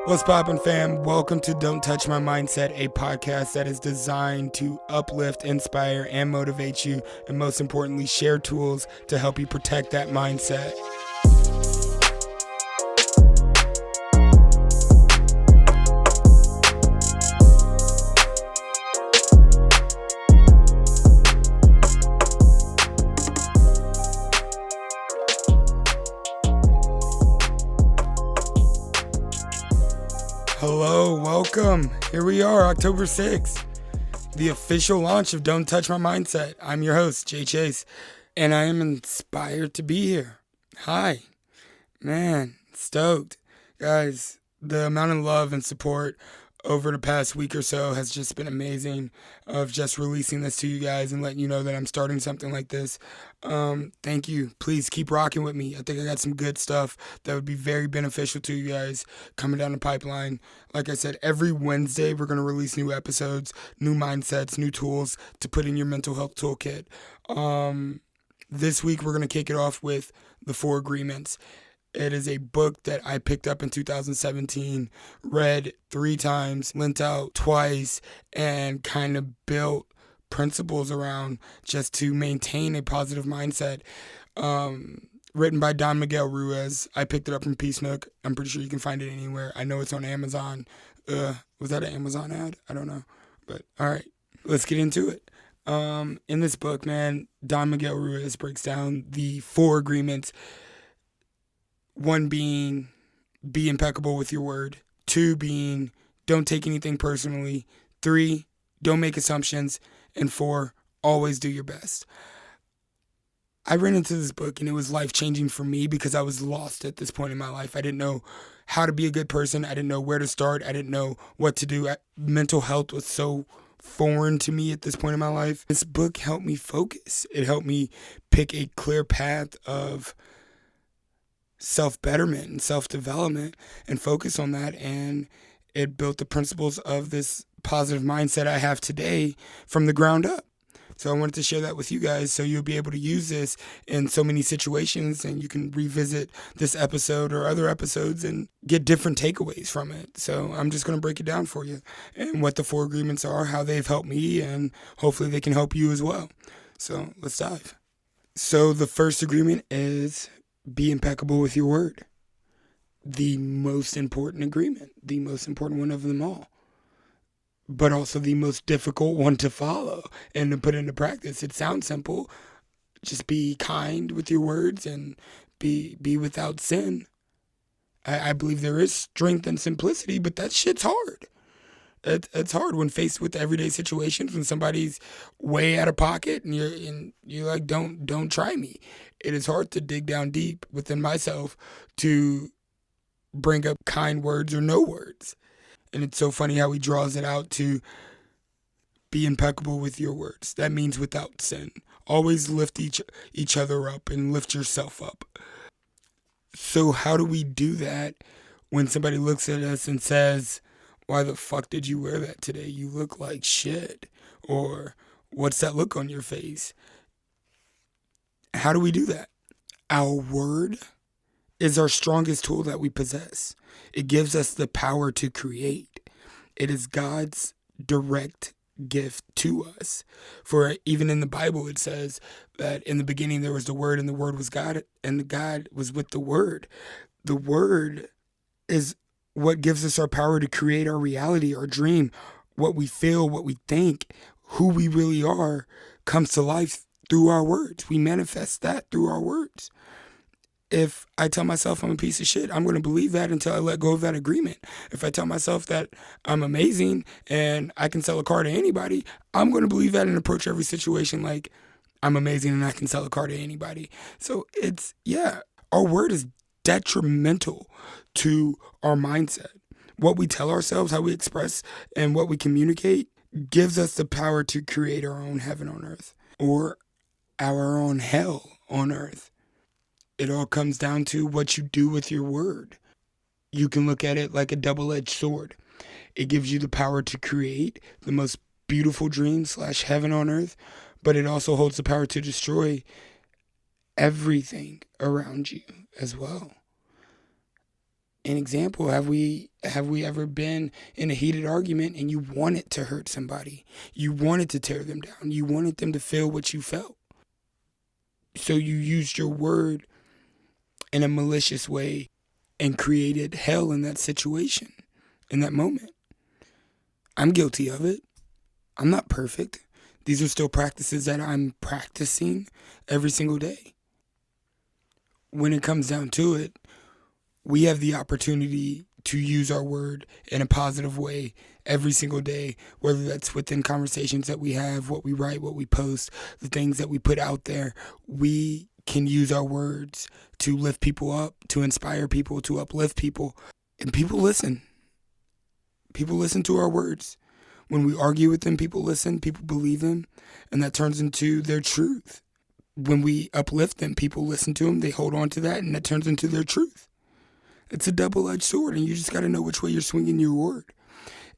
What's poppin', fam? Welcome to Don't Touch My Mindset, a podcast that is designed to uplift, inspire, and motivate you, and most importantly, share tools to help you protect that mindset. Hello, welcome. Here we are, October 6th, the official launch of Don't Touch My Mindset. I'm your host, Jay Chase, and I am inspired to be here. Hi. Man, stoked. Guys, the amount of love and support over the past week or so has just been amazing, of just releasing this to you guys and letting you know that I'm starting something like this. Thank you. Please keep rocking with me. I think I got some good stuff that would be very beneficial to you guys coming down the pipeline. Like I said, every Wednesday we're going to release new episodes, new mindsets, new tools to put in your mental health toolkit. This week we're going to kick it off with the 4 Agreements. It is a book that I picked up in 2017, read 3 times, lent out twice, and kind of built principles around just to maintain a positive mindset. Written by Don Miguel Ruiz. I picked it up from Peace Nook. I'm pretty sure you can find it anywhere. I know it's on Amazon. Was that an Amazon ad? I don't know. But all right, let's get into it. In this book, man, Don Miguel Ruiz breaks down the 4 agreements. 1 being, be impeccable with your word. 2 being, don't take anything personally. 3, don't make assumptions. And 4, always do your best. I ran into this book and it was life-changing for me because I was lost at this point in my life. I didn't know how to be a good person. I didn't know where to start. I didn't know what to do. Mental health was so foreign to me at this point in my life. This book helped me focus. It helped me pick a clear path of self-betterment and self-development and focus on that, and it built the principles of this positive mindset I have today from the ground up. So I wanted to share that with you guys so you'll be able to use this in so many situations, and you can revisit this episode or other episodes and get different takeaways from it. So I'm just going to break it down for you and what the 4 agreements are, how they've helped me, and hopefully they can help you as well. So let's dive. So the first agreement is be impeccable with your word. The most important agreement, the most important one of them all, but also the most difficult one to follow and to put into practice. It sounds simple. Just be kind with your words and be without sin. I believe there is strength in simplicity, but that shit's hard. It's hard when faced with everyday situations, when somebody's way out of pocket and you're like, don't try me. It is hard to dig down deep within myself to bring up kind words or no words. And it's so funny how he draws it out to be impeccable with your words. That means without sin. Always lift each other up and lift yourself up. So how do we do that when somebody looks at us and says, why the fuck did you wear that today? You look like shit. Or what's that look on your face? How do we do that? Our word is our strongest tool that we possess. It gives us the power to create. It is God's direct gift to us. For even in the Bible, it says that in the beginning there was the Word, and the Word was God, and God was with the Word. The Word is what gives us our power to create our reality, our dream, what we feel, what we think, who we really are comes to life through our words. We manifest that through our words. If I tell myself I'm a piece of shit, I'm going to believe that until I let go of that agreement. If I tell myself that I'm amazing and I can sell a car to anybody, I'm going to believe that and approach every situation like I'm amazing and I can sell a car to anybody. So our word is detrimental to our mindset. What we tell ourselves, how we express, and what we communicate gives us the power to create our own heaven on earth or our own hell on earth. It all comes down to what you do with your word. You can look at it like a double-edged sword. It gives you the power to create the most beautiful dream / heaven on earth, but it also holds the power to destroy everything around you as well. An example, have we ever been in a heated argument and you wanted to hurt somebody? You wanted to tear them down. You wanted them to feel what you felt. So you used your word in a malicious way and created hell in that situation, in that moment. I'm guilty of it. I'm not perfect. These are still practices that I'm practicing every single day. When it comes down to it, we have the opportunity to use our word in a positive way every single day, whether that's within conversations that we have, what we write, what we post, the things that we put out there. We can use our words to lift people up, to inspire people, to uplift people. And people listen. People listen to our words. When we argue with them, people listen, people believe them, and that turns into their truth. When we uplift them, people listen to them, they hold on to that, and that turns into their truth. It's a double-edged sword, and you just got to know which way you're swinging your word.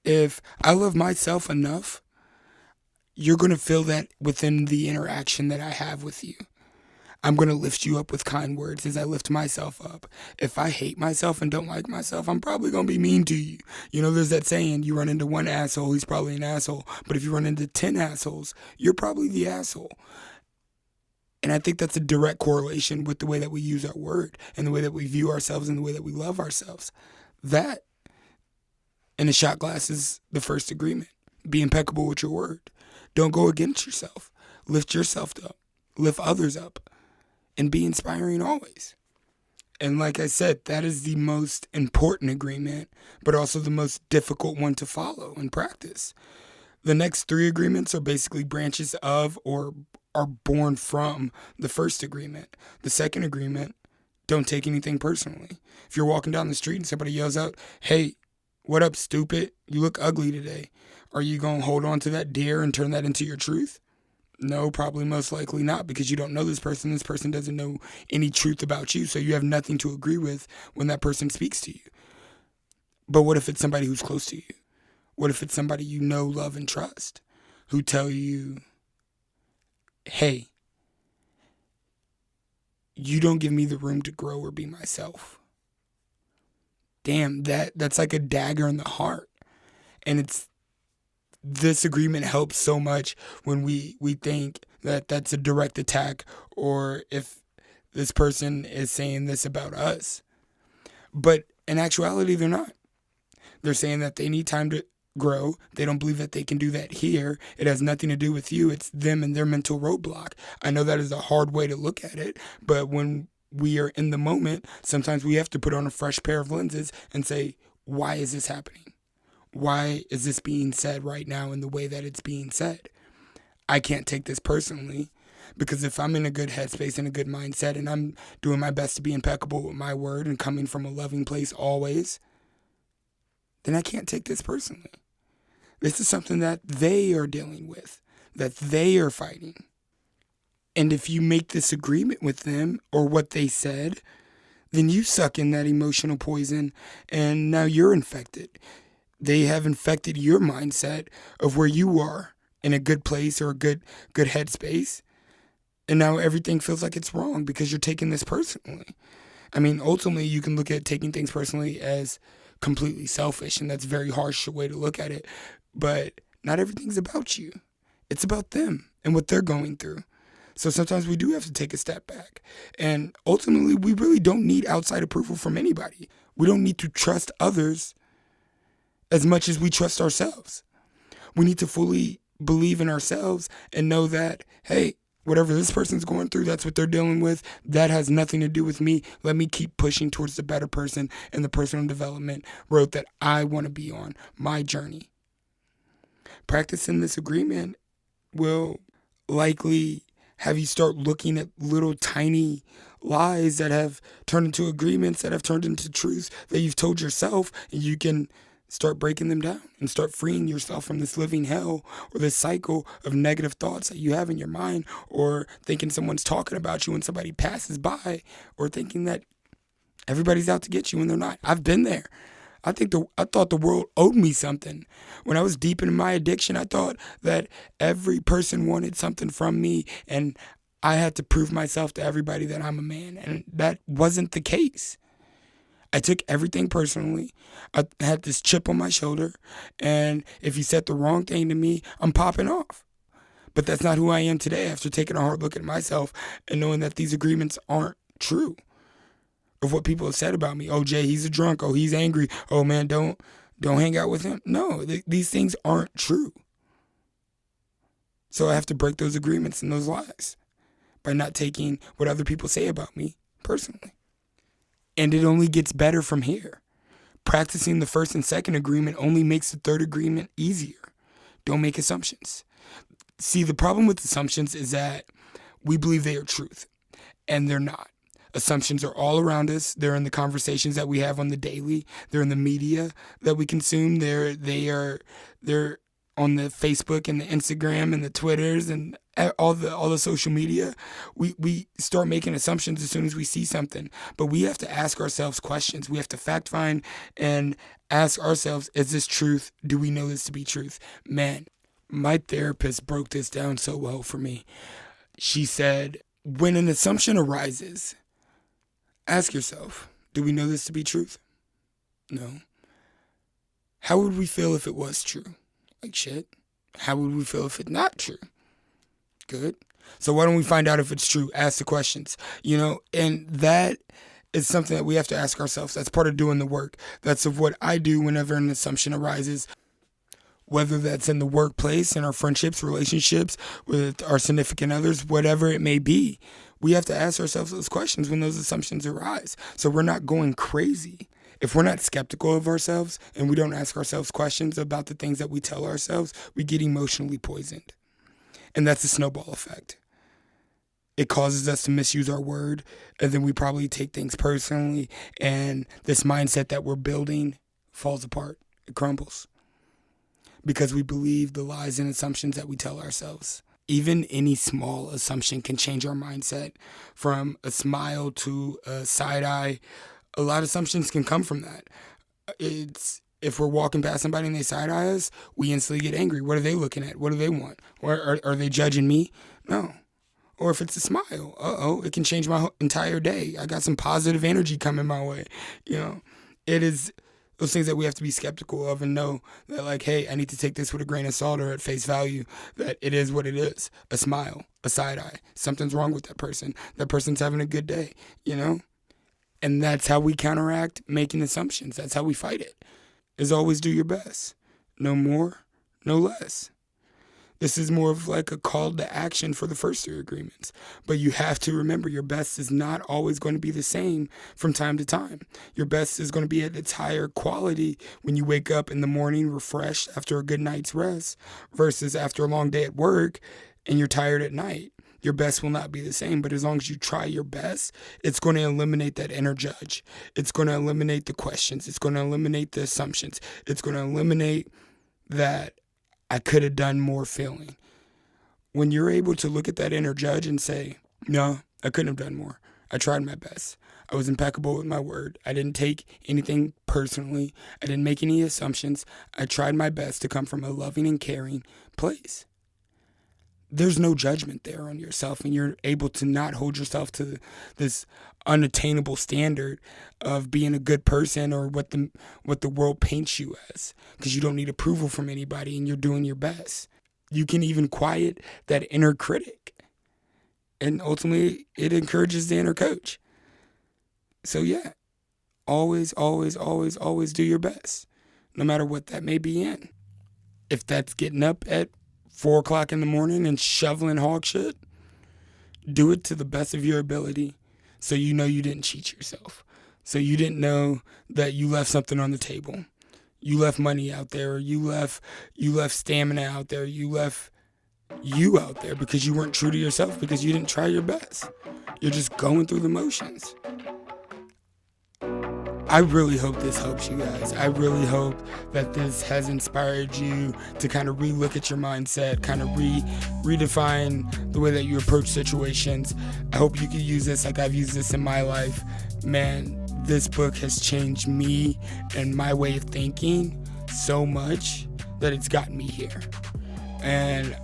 If I love myself enough, you're going to feel that within the interaction that I have with you. I'm going to lift you up with kind words as I lift myself up. If I hate myself and don't like myself, I'm probably going to be mean to you. You know, there's that saying, you run into one asshole, he's probably an asshole. But if you run into 10 assholes, you're probably the asshole. And I think that's a direct correlation with the way that we use our word and the way that we view ourselves and the way that we love ourselves. That, in a shot glass, is the first agreement. Be impeccable with your word. Don't go against yourself. Lift yourself up. Lift others up. And be inspiring always. And like I said, that is the most important agreement, but also the most difficult one to follow and practice. The next 3 agreements are basically branches of or are born from the first agreement. The second agreement, don't take anything personally. If you're walking down the street and somebody yells out, "Hey, what up, stupid? You look ugly today." Are you going to hold on to that dare and turn that into your truth? No, probably most likely not, because you don't know this person. This person doesn't know any truth about you, so you have nothing to agree with when that person speaks to you. But what if it's somebody who's close to you? What if it's somebody you know, love, and trust, who tell you, "Hey, you don't give me the room to grow or be myself." Damn, that's like a dagger in the heart. And this agreement helps so much when we think that that's a direct attack, or if this person is saying this about us. But in actuality, they're not. They're saying that they need time to grow. They don't believe that they can do that here. It has nothing to do with you. It's them and their mental roadblock. I know that is a hard way to look at it, but when we are in the moment, sometimes we have to put on a fresh pair of lenses and say, why is this happening? Why is this being said right now in the way that it's being said? I can't take this personally, because if I'm in a good headspace and a good mindset and I'm doing my best to be impeccable with my word and coming from a loving place always, then I can't take this personally. This is something that they are dealing with, that they are fighting. And if you make this agreement with them or what they said, then you suck in that emotional poison and now you're infected. They have infected your mindset of where you are in a good place or a good headspace. And now everything feels like it's wrong because you're taking this personally. I mean, ultimately, you can look at taking things personally as completely selfish, and that's a very harsh way to look at it. But not everything's about you. It's about them and what they're going through. So sometimes we do have to take a step back. And ultimately, we really don't need outside approval from anybody. We don't need to trust others as much as we trust ourselves. We need to fully believe in ourselves and know that, hey, whatever this person's going through, that's what they're dealing with. That has nothing to do with me. Let me keep pushing towards the better person and the personal development road that I want to be on, my journey. Practicing this agreement will likely have you start looking at little tiny lies that have turned into agreements, that have turned into truths that you've told yourself, and you can start breaking them down and start freeing yourself from this living hell or this cycle of negative thoughts that you have in your mind, or thinking someone's talking about you when somebody passes by, or thinking that everybody's out to get you when they're not. I've been there. I thought the world owed me something. When I was deep in my addiction, I thought that every person wanted something from me and I had to prove myself to everybody that I'm a man. And that wasn't the case. I took everything personally. I had this chip on my shoulder, and if you said the wrong thing to me, I'm popping off. But that's not who I am today after taking a hard look at myself and knowing that these agreements aren't true of what people have said about me. Oh, Jay, he's a drunk. Oh, he's angry. Oh, man, don't hang out with him. No, these things aren't true. So I have to break those agreements and those lies by not taking what other people say about me personally. And it only gets better from here. Practicing the first and second agreement only makes the third agreement easier. Don't make assumptions. See, the problem with assumptions is that we believe they are truth, and they're not. Assumptions are all around us. They're in the conversations that we have on the daily. They're in the media that we consume. They're on the Facebook and the Instagram and the Twitters and all the social media. We start making assumptions as soon as we see something. But we have to ask ourselves questions. We have to fact find and ask ourselves, is this truth? Do we know this to be truth? Man, my therapist broke this down so well for me. She said, when an assumption arises, ask yourself, do we know this to be truth? No. How would we feel if it was true? Like shit. How would we feel if it's not true? Good. So why don't we find out if it's true? Ask the questions, and that is something that we have to ask ourselves. That's part of doing the work. That's of what I do whenever an assumption arises, whether that's in the workplace, in our friendships, relationships, with our significant others, whatever it may be. We have to ask ourselves those questions when those assumptions arise. So we're not going crazy. If we're not skeptical of ourselves and we don't ask ourselves questions about the things that we tell ourselves, we get emotionally poisoned. And that's the snowball effect. It causes us to misuse our word, and then we probably take things personally, and this mindset that we're building falls apart. It crumbles. Because we believe the lies and assumptions that we tell ourselves. Even any small assumption can change our mindset, from a smile to a side eye. A lot of assumptions can come from that. If we're walking past somebody and they side eye us, we instantly get angry. What are they looking at? What do they want? Or are they judging me? No. Or if it's a smile, it can change my entire day. I got some positive energy coming my way. It is those things that we have to be skeptical of and know that, like, hey, I need to take this with a grain of salt or at face value, that it is what it is. A smile, a side eye. Something's wrong with that person. That person's having a good day, And that's how we counteract making assumptions. That's how we fight it, is always do your best. No more, no less. This is more of like a call to action for the first three agreements. But you have to remember, your best is not always going to be the same from time to time. Your best is going to be at its higher quality when you wake up in the morning refreshed after a good night's rest versus after a long day at work and you're tired at night. Your best will not be the same, but as long as you try your best, it's going to eliminate that inner judge. It's going to eliminate the questions. It's going to eliminate the assumptions. It's going to eliminate that I could have done more feeling. When you're able to look at that inner judge and say, no, I couldn't have done more. I tried my best. I was impeccable with my word. I didn't take anything personally. I didn't make any assumptions. I tried my best to come from a loving and caring place. There's no judgment there on yourself, and you're able to not hold yourself to this unattainable standard of being a good person or what the world paints you as, because you don't need approval from anybody and you're doing your best. You can even quiet that inner critic, and ultimately it encourages the inner coach. So yeah, always, always, always, always do your best, no matter what that may be in. If that's getting up at 4 o'clock in the morning and shoveling hog shit, do it to the best of your ability, so you know you didn't cheat yourself. So you didn't know that you left something on the table. You left money out there, or you left stamina out there, you left you out there because you weren't true to yourself, because you didn't try your best. You're just going through the motions. I really hope this helps you guys. I really hope that this has inspired you to kind of relook at your mindset, kind of redefine the way that you approach situations. I hope you can use this like I've used this in my life. Man, this book has changed me and my way of thinking so much that it's gotten me here. And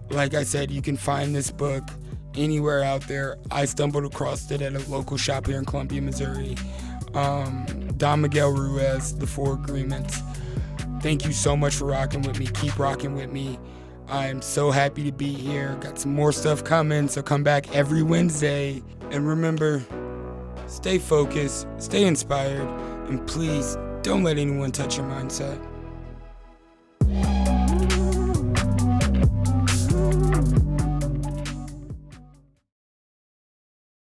like I said, you can find this book anywhere out there. I stumbled across it at a local shop here in Columbia, Missouri. Don Miguel Ruiz, the 4 Agreements. Thank you so much for rocking with me. Keep rocking with me. I'm so happy to be here. Got some more stuff coming, so come back every Wednesday. And remember, stay focused, stay inspired, and please don't let anyone touch your mindset.